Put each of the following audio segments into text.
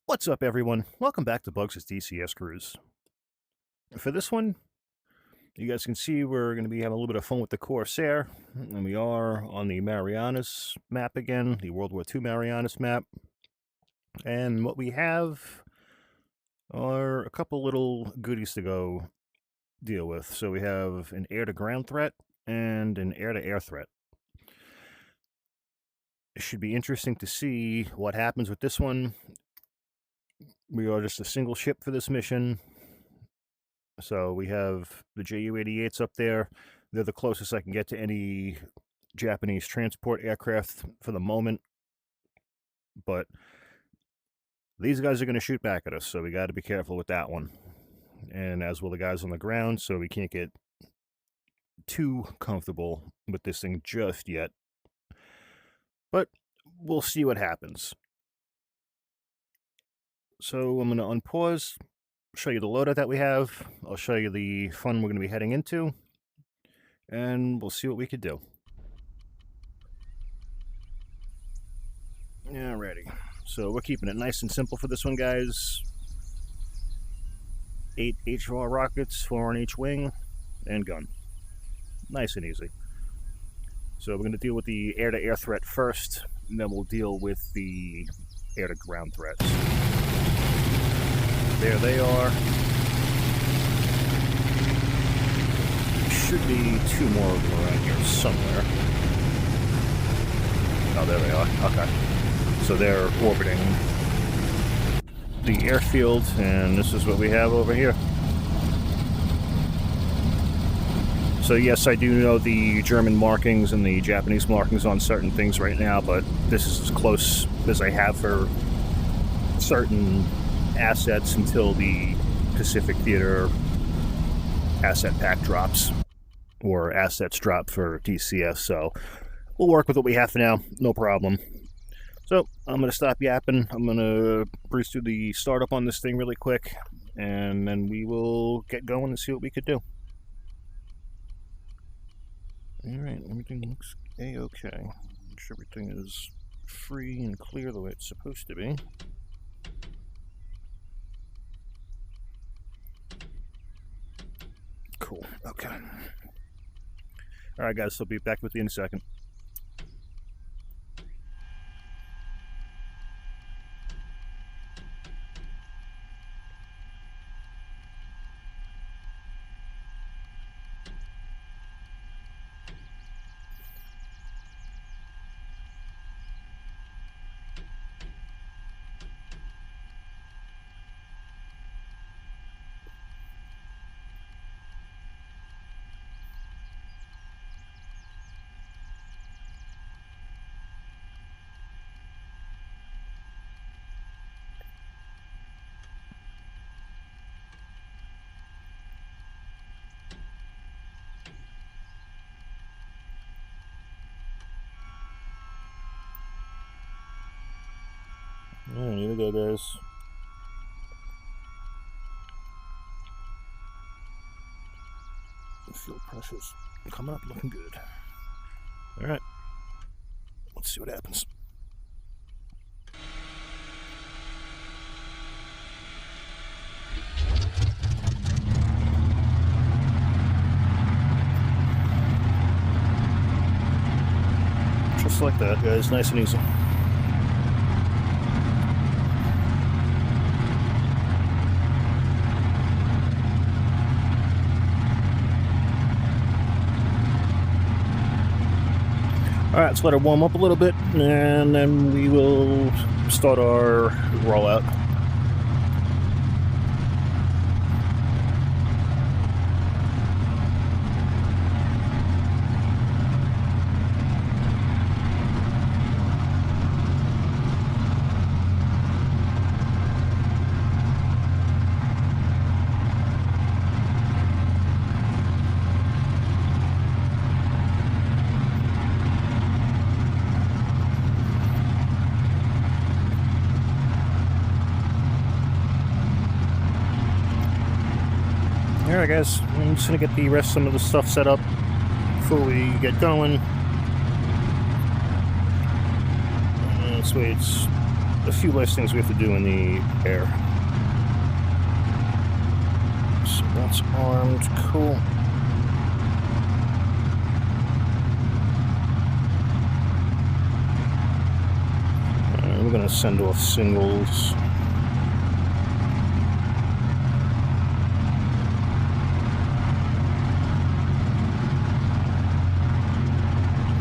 What's up, everyone? Welcome back to Bugs' DCS Cruise. For this one, you guys can see we're going to be having a little bit of fun with the Corsair, and we are on the Marianas map again, the World War II Marianas map. And what we have are a couple little goodies to go deal with. So we have an air-to-ground threat and an air-to-air threat. It should be interesting to see what happens with this one. We are just a single ship for this mission. So we have the Ju-88s up there. They're the closest I can get to any Japanese transport aircraft for the moment. But these guys are going to shoot back at us, so we got to be careful with that one. And as will the guys on the ground, so we can't get too comfortable with this thing just yet. But we'll see what happens. So I'm going to unpause, show you the loadout that we have. I'll show you the fun we're going to be heading into, and we'll see what we could do. Alrighty, so we're keeping it nice and simple for this one, guys. 8 HVAR rockets, 4 on each wing, and gun. Nice and easy. So we're going to deal with the air-to-air threat first, and then we'll deal with the air-to-ground threats. There they are. Should be 2 more of them around here somewhere. Oh, there they are. Okay. So they're orbiting the airfield, and this is what we have over here. So yes, I do know the German markings and the Japanese markings on certain things right now, but this is as close as I have for certain assets until the Pacific Theater asset pack drops, or assets drop for DCS, so we'll work with what we have for now, no problem. So I'm going to stop yapping. I'm going to breeze through the startup on this thing really quick, and then we will get going and see what we could do. Alright, everything looks a-okay. Make sure everything is free and clear the way it's supposed to be. Cool, okay. Alright guys, so I'll be back with you in a second. Alright, here we go, guys. The fuel pressure's coming up looking good. Alright, let's see what happens. Just like that, guys, nice and easy. Alright, let's let her warm up a little bit, and then we will start our rollout. Alright guys, I'm just going to get the rest of some of the stuff set up before we get going. This way it's a few less things we have to do in the air. So that's armed, cool. We're going to send off singles.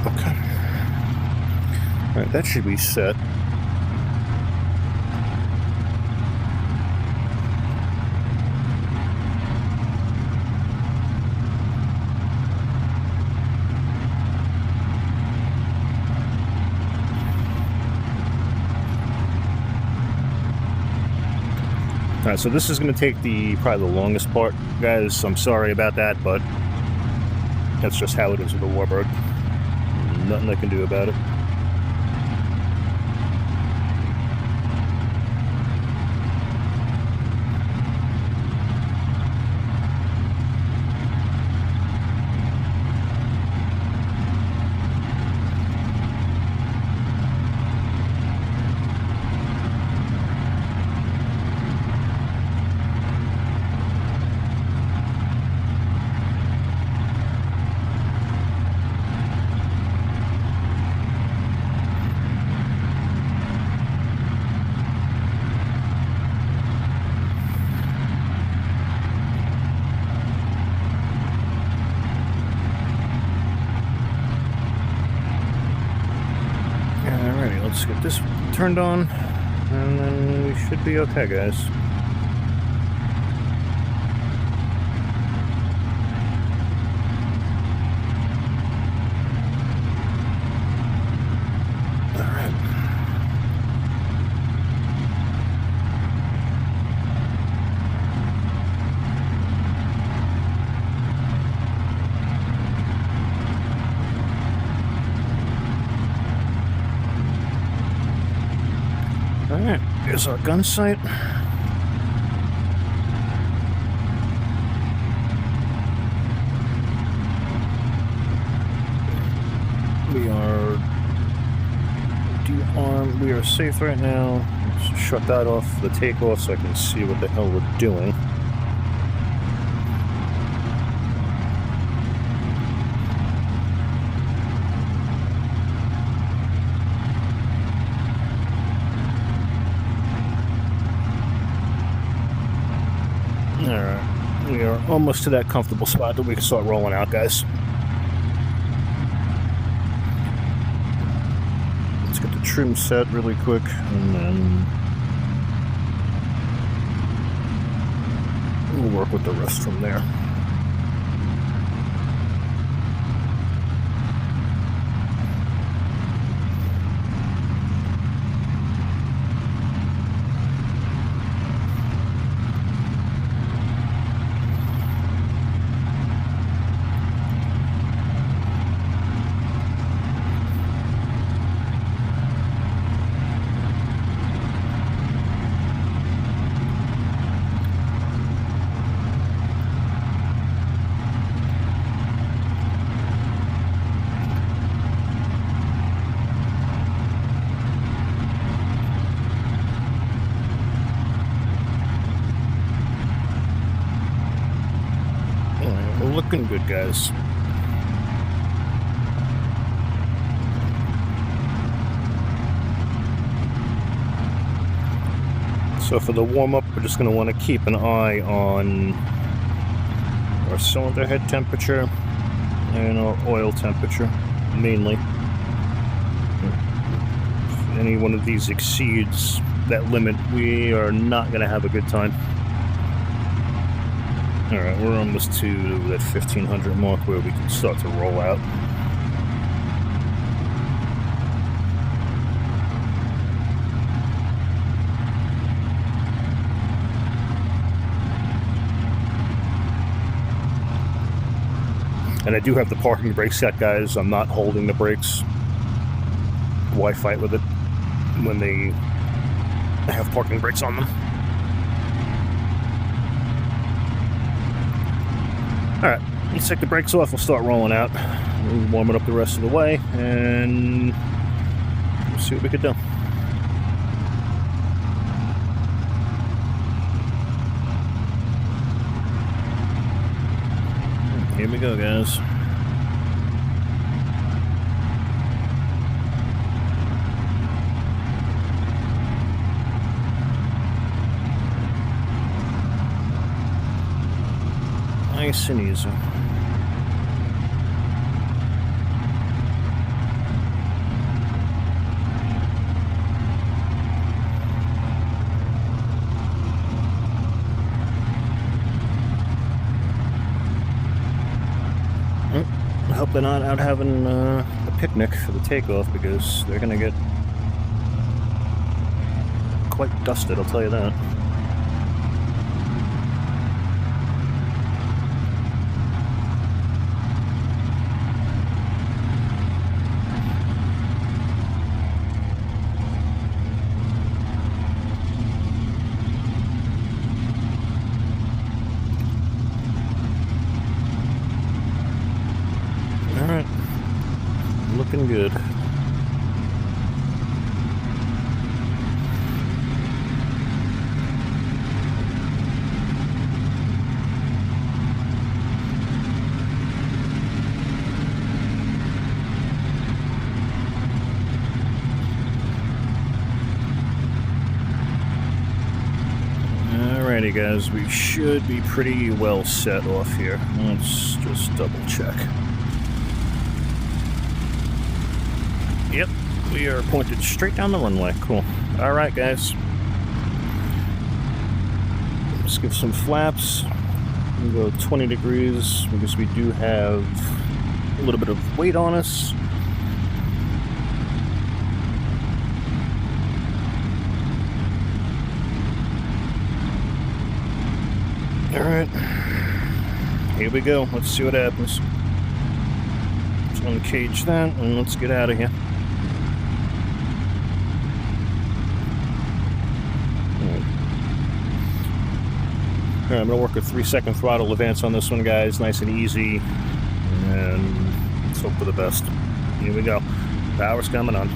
Okay. Alright, that should be set. Alright, so this is going to take probably the longest part, guys. I'm sorry about that, but that's just how it is with the Warbird. Nothing I can do about it. Let's get this turned on, and then we should be okay, guys. Alright. Alright, here's our gun sight. We are de-armed. We are safe right now. Let's shut that off, the takeoff, so I can see what the hell we're doing. Alright, we are almost to that comfortable spot that we can start rolling out, guys. Let's get the trim set really quick, and then we'll work with the rest from there. We're looking good, guys. So for the warm-up, we're just going to want to keep an eye on our cylinder head temperature and our oil temperature, mainly. If any one of these exceeds that limit, we are not going to have a good time. Alright, we're almost to that 1500 mark where we can start to roll out. And I do have the parking brake set, guys. I'm not holding the brakes. Why fight with it when they have parking brakes on them? Alright, let's take the brakes off. We'll start rolling out. We'll warm it up the rest of the way, and we'll see what we can do. Here we go, guys. Nice and easy. I hope they're not out having a picnic for the takeoff, because they're gonna get quite dusted, I'll tell you that. Alright, looking good. Alrighty guys, we should be pretty well set off here. Let's just double check. Yep, we are pointed straight down the runway. Cool. Alright guys. Let's give some flaps. We'll go 20 degrees because we do have a little bit of weight on us. Alright, here we go. Let's see what happens. Let's uncage that and let's get out of here. Alright, I'm going to work a 3-second throttle advance on this one, guys. Nice and easy. And let's hope for the best. Here we go. Power's coming on.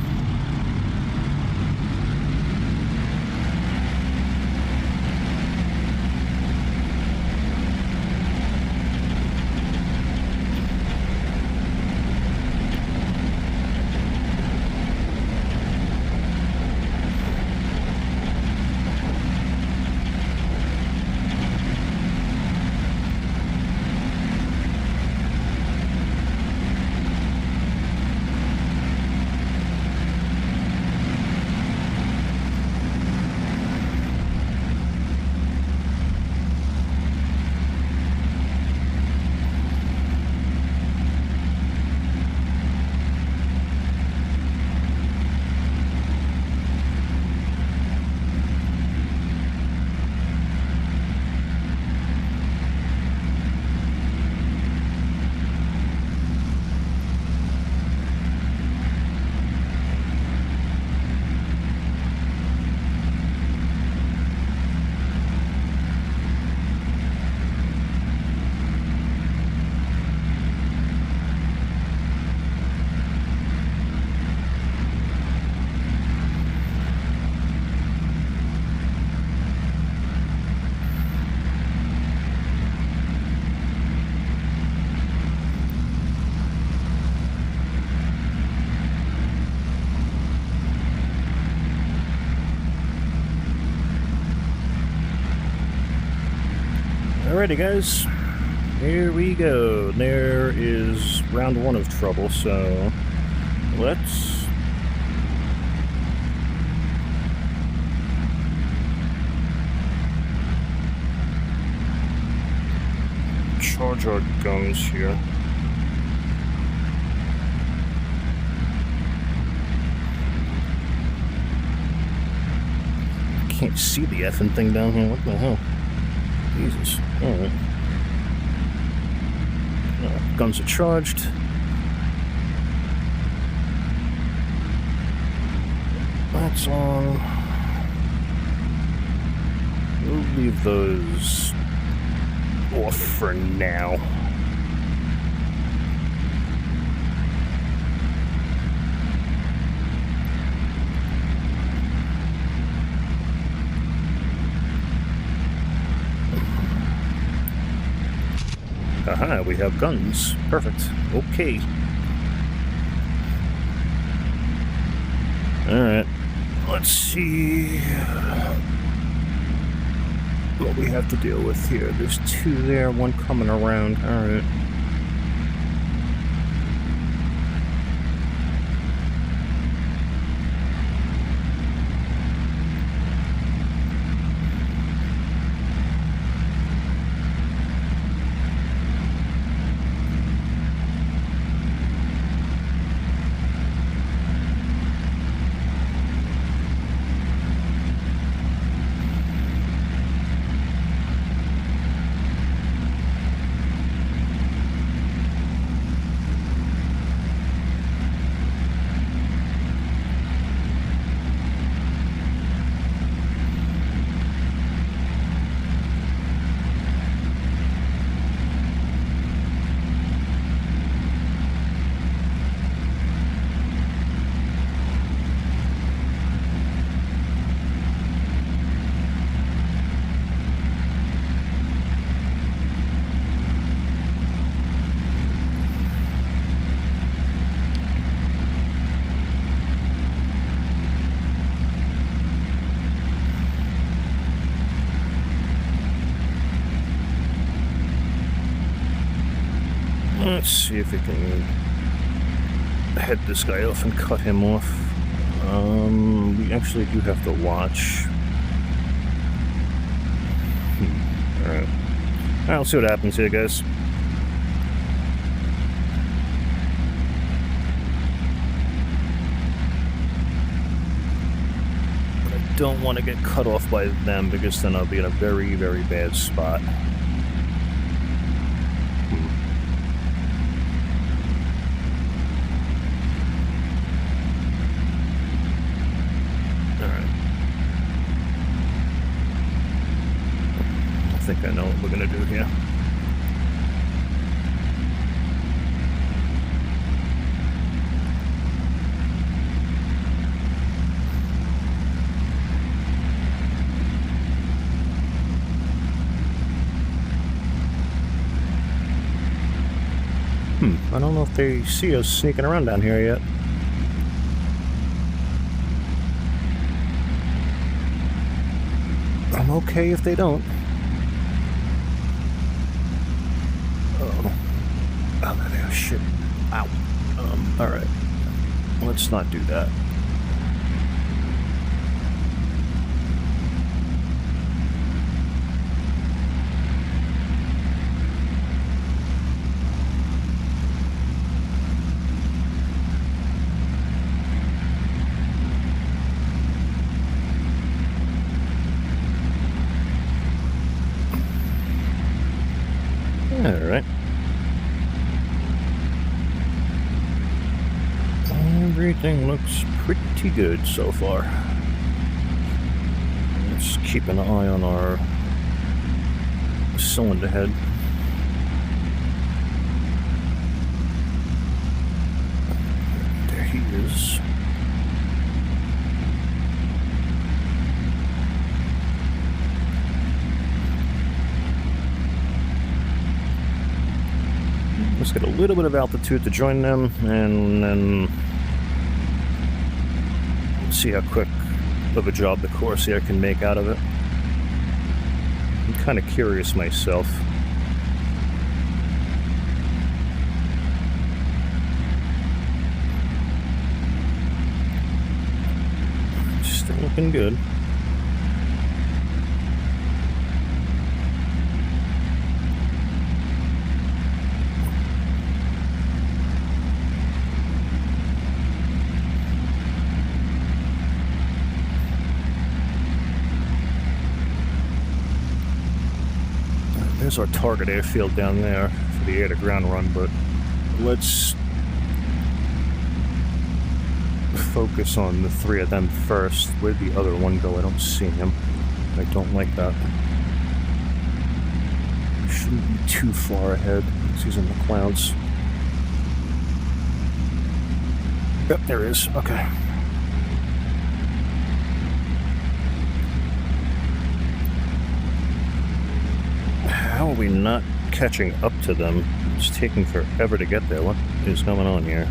Alrighty guys, here we go. There is round 1 of trouble, so let's charge our guns here. Can't see the effing thing down here, what the hell? Jesus. Alright. Guns are charged. That's on. We'll leave those off for now. Haha, we have guns. Perfect. Okay. Alright. Let's see what we have to deal with here. There's two there, one coming around. Alright. Let's see if we can head this guy off and cut him off. We actually do have to watch. Alright. I'll see what happens here, guys. But I don't want to get cut off by them, because then I'll be in a very, very bad spot. I think I know what we're going to do here. I don't know if they see us sneaking around down here yet. I'm okay if they don't. Oh, there, shit. Ow. Alright. Let's not do that. Alright. Everything looks pretty good so far. Let's keep an eye on our cylinder head. There he is. Let's get a little bit of altitude to join them, and then see how quick of a job the Corsair can make out of it. I'm kind of curious myself. Still looking good. There's our target airfield down there for the air-to-ground run, but let's focus on the three of them first. Where'd the other one go? I don't see him. I don't like that. Shouldn't be too far ahead, because he's in the clouds. Yep, there he is. Okay. How are we not catching up to them. It's taking forever to get there. What is going on here?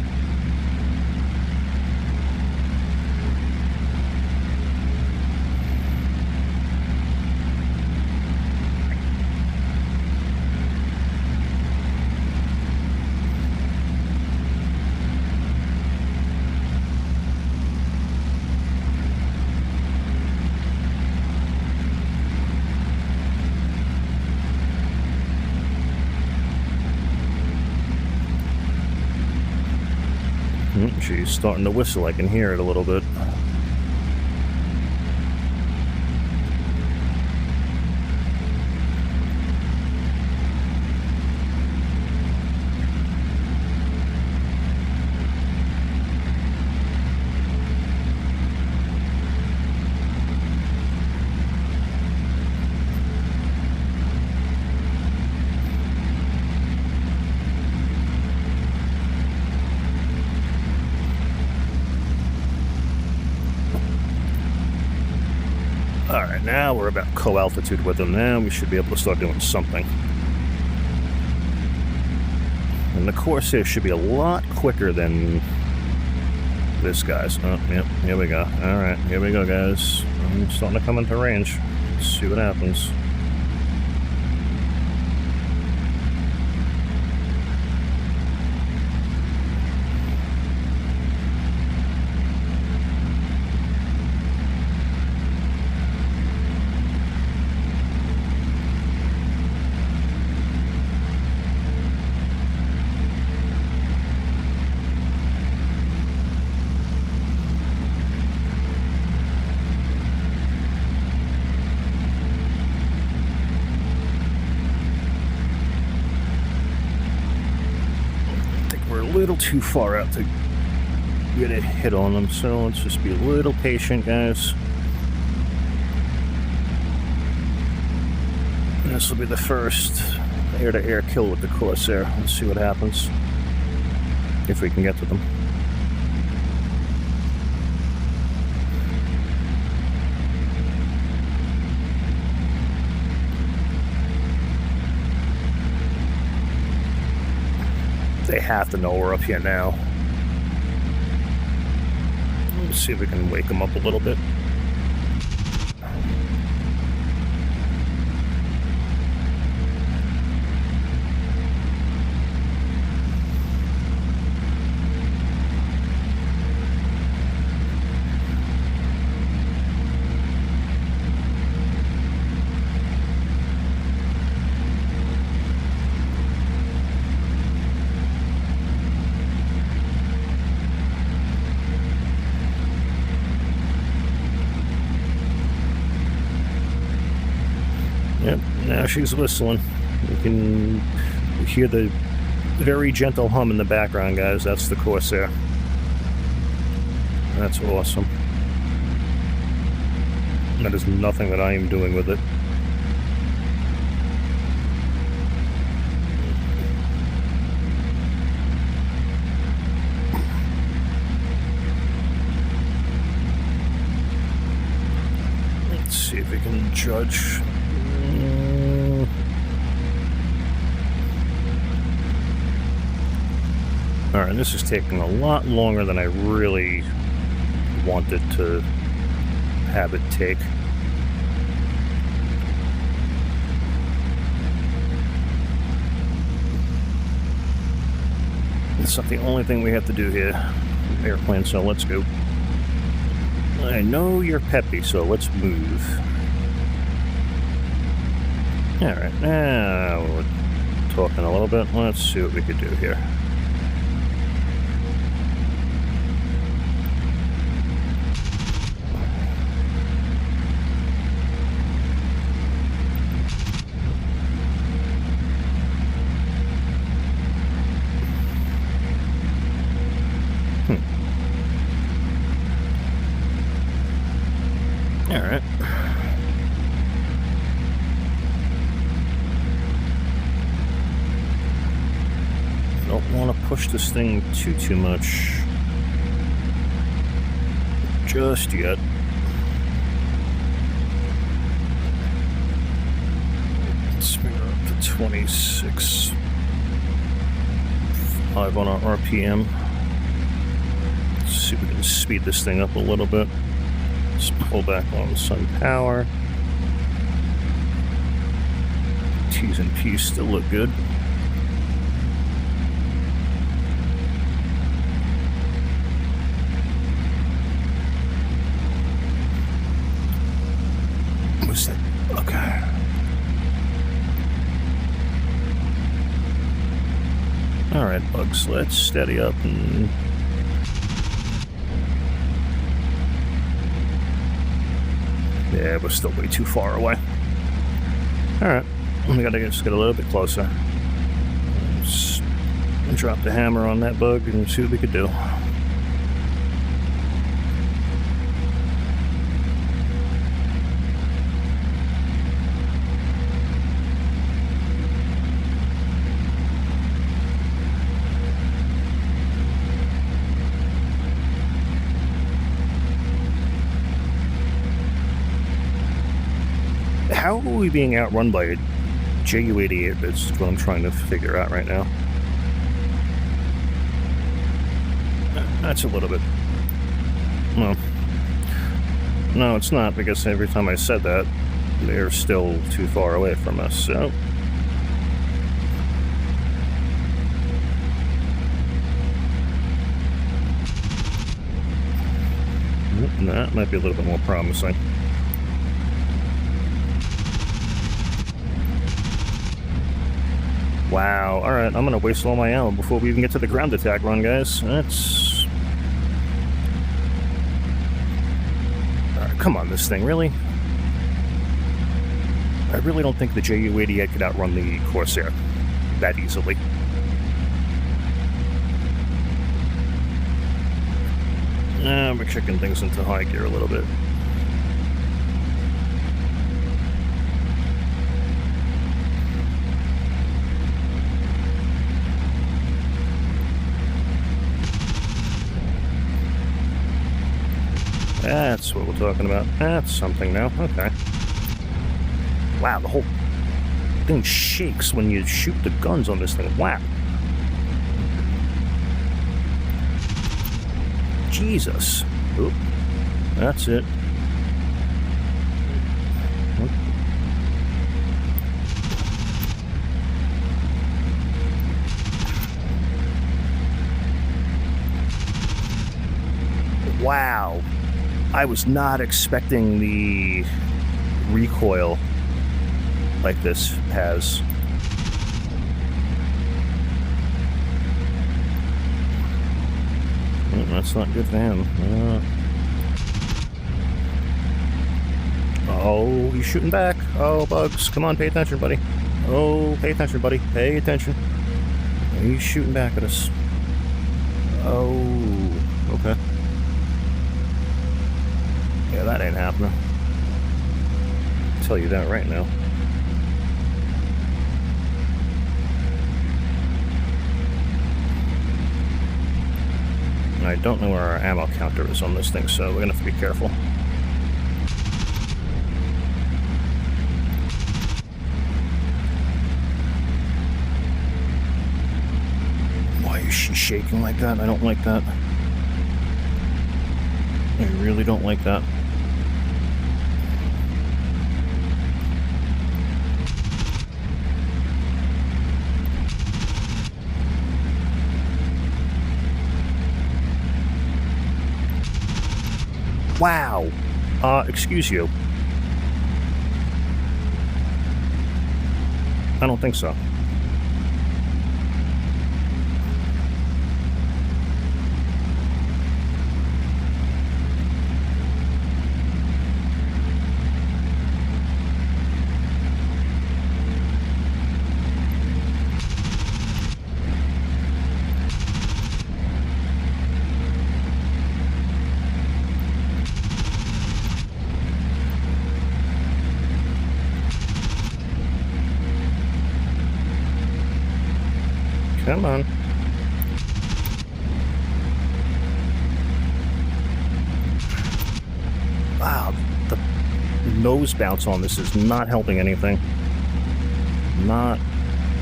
She's starting to whistle. I can hear it a little bit. Alright, now we're about co-altitude with them. Now we should be able to start doing something. And the Corsair should be a lot quicker than this guy's. Oh, yep, here we go. Alright, here we go, guys. I'm starting to come into range. Let's see what happens. A little too far out to get a hit on them, so let's just be a little patient, guys. And this will be the first air-to-air kill with the Corsair. Let's see what happens, if we can get to them. They have to know we're up here now. Let's see if we can wake them up a little bit. Yep, now she's whistling. You can hear the very gentle hum in the background, guys. That's the Corsair. That's awesome. That is nothing that I am doing with it. Let's see if we can judge. Alright, this is taking a lot longer than I really wanted to have it take. It's not the only thing we have to do here. Airplane, so let's go. I know you're peppy, so let's move. Alright, now we're talking a little bit. Let's see what we could do here. Alright. Don't want to push this thing too much just yet. Let's bring her up to 26.5 on our RPM. Let's see if we can speed this thing up a little bit. Let's pull back on some power. T's and P's still look good. What's that? Okay. Alright, Bugs, let's steady up and... Yeah, we're still way too far away. Alright, we gotta just get a little bit closer. Let's drop the hammer on that bug and see what we could do. How are we being outrun by a JU-88? That's what I'm trying to figure out right now. That's a little bit... Well, no, it's not, because every time I said that, they're still too far away from us, so... That might be a little bit more promising. Wow, alright, I'm gonna waste all my ammo before we even get to the ground attack run, guys. That's... come on, this thing, really? I really don't think the JU-88 could outrun the Corsair that easily. We're kicking things into high gear a little bit. That's what we're talking about. That's something now. Okay. Wow, the whole thing shakes when you shoot the guns on this thing. Wow. Jesus. Oop. That's it. Wow. I was not expecting the recoil like this has. That's not good for him. Oh, he's shooting back. Oh, Bugs, come on, pay attention, buddy. Oh, pay attention, buddy. Pay attention. He's shooting back at us. Oh, okay. Yeah, that ain't happening. I'll tell you that right now. I don't know where our ammo counter is on this thing, so we're gonna have to be careful. Why is she shaking like that? I don't like that. I really don't like that. Wow. Excuse you. I don't think so. Come on. Wow, the nose bounce on this is not helping anything. Not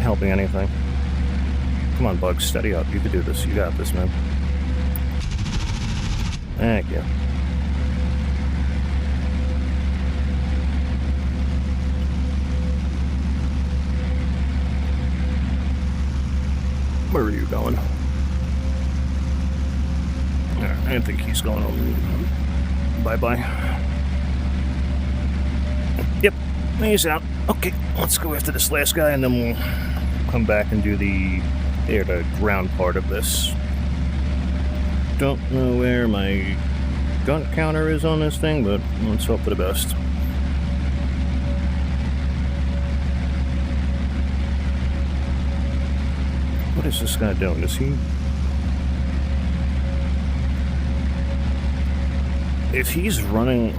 helping anything. Come on, Bug, steady up. You can do this. You got this, man. Thank you. Where are you going? I don't think he's going home. Bye-bye. Yep, he's out. Okay, let's go after this last guy, and then we'll come back and do the air-to-ground part of this. Don't know where my gun counter is on this thing, but let's hope for the best. What is this guy doing? Is he... If he's running...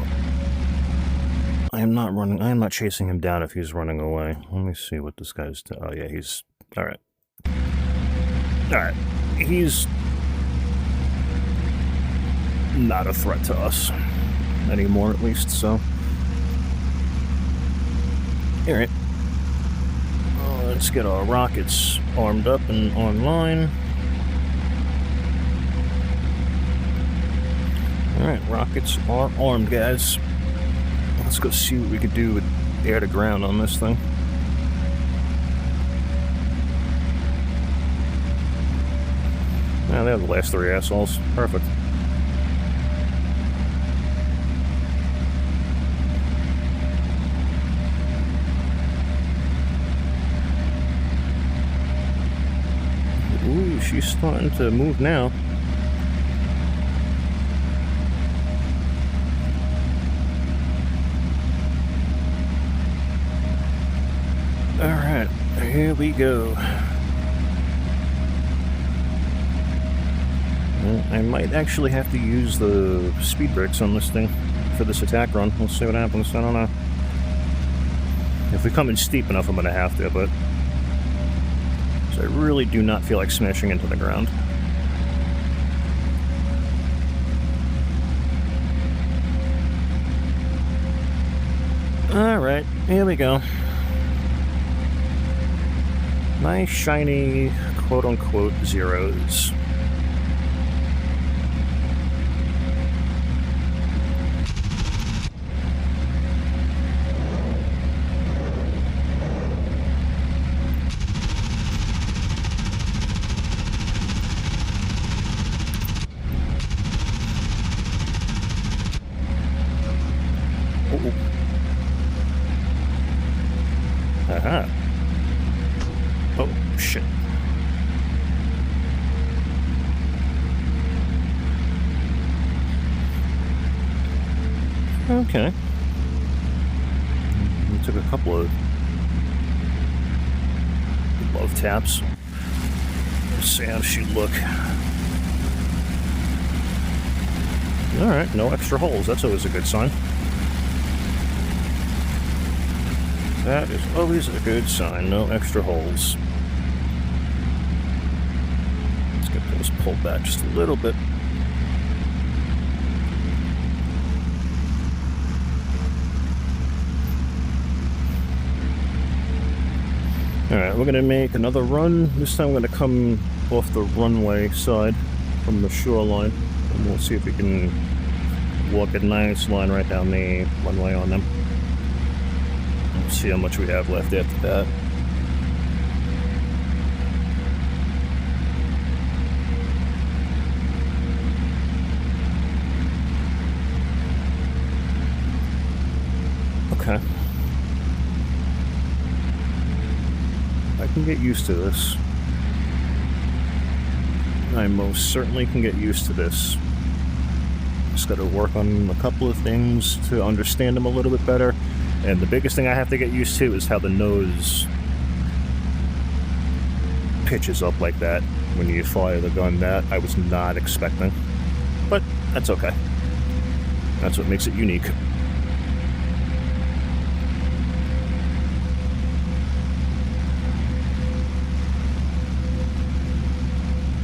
I am not chasing him down if he's running away. Let me see what this guy's doing. Oh yeah, he's... Alright. Alright. He's... not a threat to us. Anymore, at least, so... Alright. Let's get our rockets armed up and online. Alright, rockets are armed, guys. Let's go see what we could do with air to ground on this thing. Yeah, they have the last three assholes. Perfect. Ooh, she's starting to move now. Alright, here we go. Well, I might actually have to use the speed brakes on this thing for this attack run. We'll see what happens. I don't know. If we come in steep enough, I'm going to have to, but... So I really do not feel like smashing into the ground. Alright, here we go. Nice shiny, quote-unquote, zeros. Oh. Aha. Oh, shit. Okay. We took a couple of love taps. Let's see how she look. Alright, no extra holes. That's always a good sign. That is always a good sign. No extra holes. Let's get those pulled back just a little bit. Alright, we're going to make another run. This time we're going to come off the runway side from the shoreline. And we'll see if we can walk a nice line right down the runway on them. We'll see how much we have left after that. Okay. I can get used to this. I most certainly can get used to this. Just gotta work on a couple of things to understand them a little bit better. And the biggest thing I have to get used to is how the nose pitches up like that when you fire the gun. That I was not expecting. But that's okay. That's what makes it unique.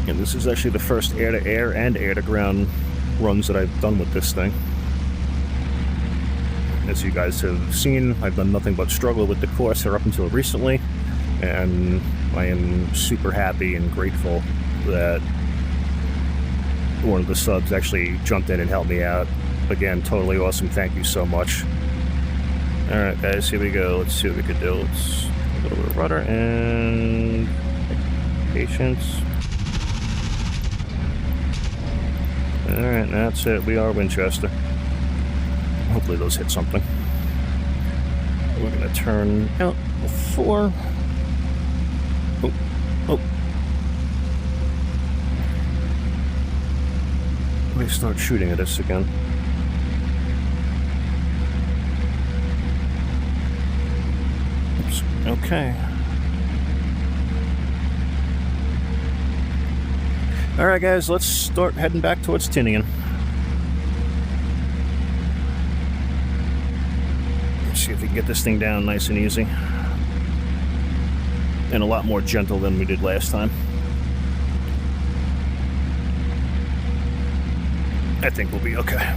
And this is actually the first air-to-air and air-to-ground runs that I've done with this thing. As you guys have seen, I've done nothing but struggle with the Corsair up until recently. And I am super happy and grateful that one of the subs actually jumped in and helped me out. Again, totally awesome. Thank you so much. Alright guys, here we go. Let's see what we could do. Let's a little bit of rudder and patience. Alright, that's it. We are Winchester. Hopefully those hit something. We're gonna turn out before. Oh, oh. They start shooting at us again. Oops. Okay. Alright guys, let's start heading back towards Tinian. Let's see if we can get this thing down nice and easy. And a lot more gentle than we did last time. I think we'll be okay.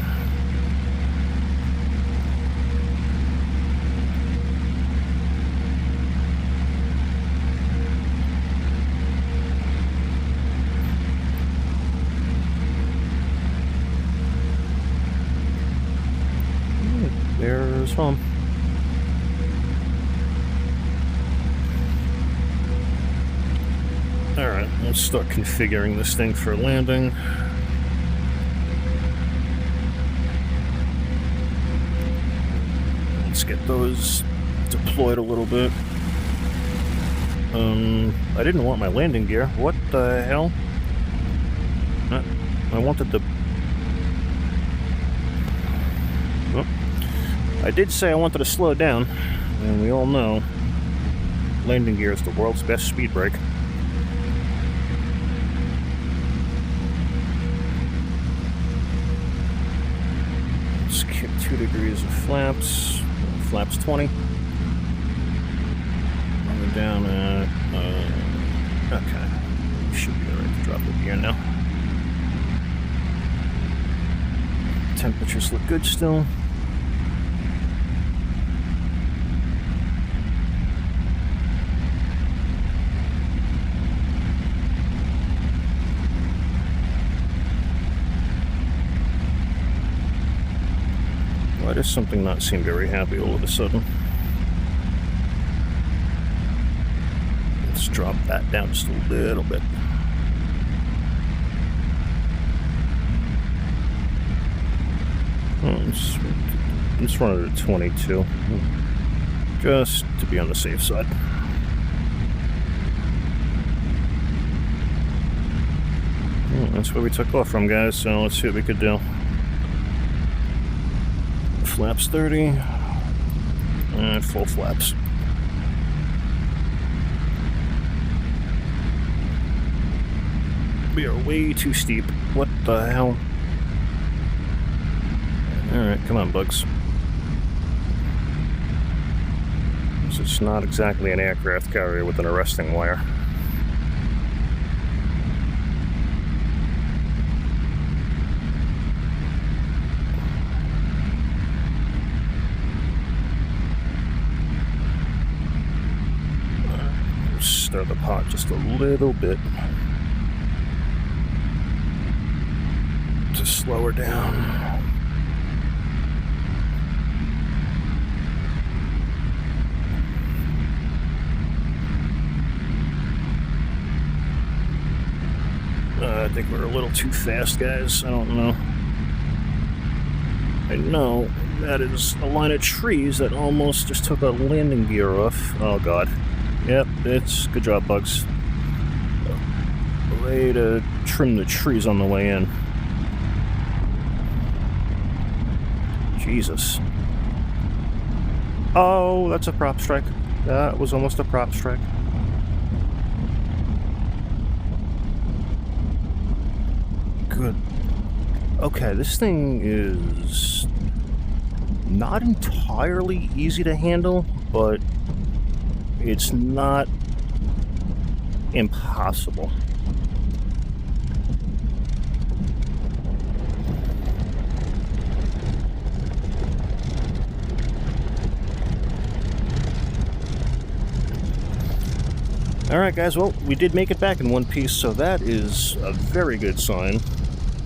There's home. Alright, let's start configuring this thing for landing. Let's get those deployed a little bit. I didn't want my landing gear. What the hell? I wanted the... Oh. I did say I wanted to slow down, and we all know landing gear is the world's best speed brake. Let's kick 2 degrees of flaps. Flaps 20. We're down at, okay. Should be alright to drop the gear now. Temperatures look good still. Why does something not seem very happy all of a sudden? Let's drop that down just a little bit. Let's run it at 22, just to be on the safe side. That's where we took off from, guys, so let's see what we could do. Flaps 30, and full flaps. We are way too steep. What the hell? Alright, come on, bugs. It's not exactly an aircraft carrier with an arresting wire. Stir the pot just a little bit to slow her down. I think we're a little too fast, guys. I don't know. I know that is a line of trees that almost just took a landing gear off. Oh god. Yep, it's good job, bugs. Way to trim the trees on the way in. Jesus. Oh, that's a prop strike. That was almost a prop strike. Good. Okay, this thing is not entirely easy to handle, but it's not impossible. Alright guys, well, we did make it back in one piece, so that is a very good sign.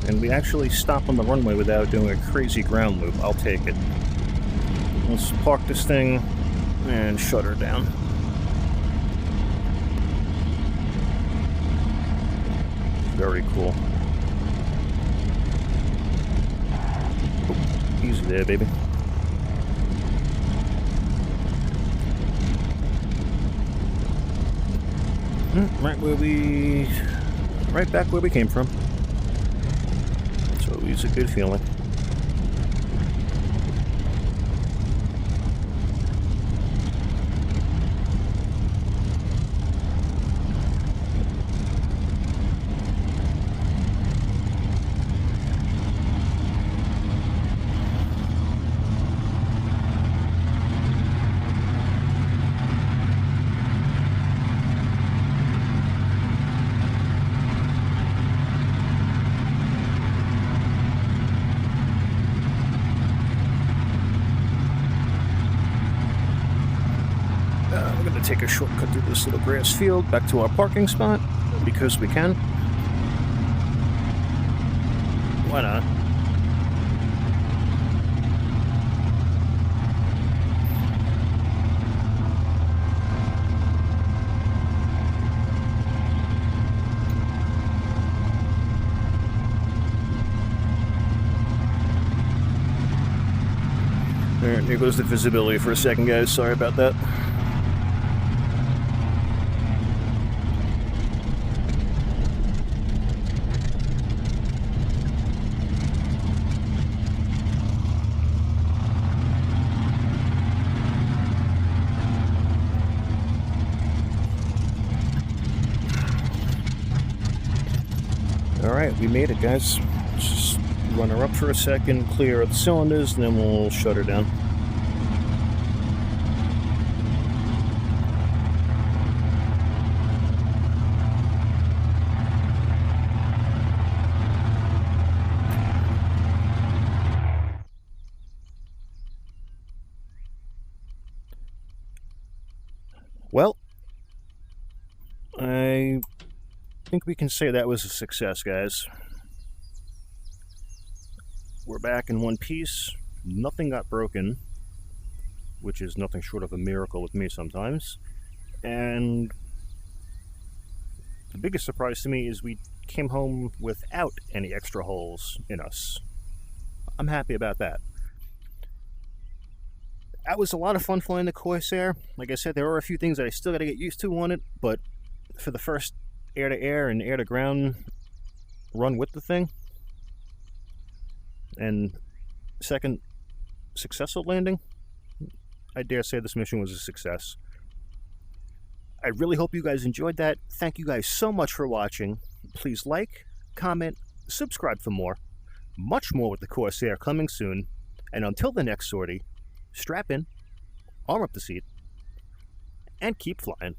And we actually stopped on the runway without doing a crazy ground loop. I'll take it. Let's park this thing and shut her down. Very cool. Oh, easy there, baby. Right back where we came from. It's always a good feeling. We're going to take a shortcut through this little grass field back to our parking spot, because we can. Why not? Alright, here goes the visibility for a second, guys. Sorry about that. Alright, we made it, guys. Let's just run her up for a second, clear the cylinders, and then we'll shut her down. Well, I think we can say that was a success, guys. We're back in one piece. Nothing got broken, which is nothing short of a miracle with me sometimes. And the biggest surprise to me is we came home without any extra holes in us. I'm happy about that. That was a lot of fun flying the Corsair. Like I said, there are a few things that I still got to get used to on it, but for the first air-to-air and air-to-ground run with the thing, and second successful landing, I dare say this mission was a success. I really hope you guys enjoyed that. Thank you guys so much for watching. Please like, comment, subscribe for more. Much more with the Corsair coming soon. And until the next sortie, strap in, arm up the seat, and keep flying.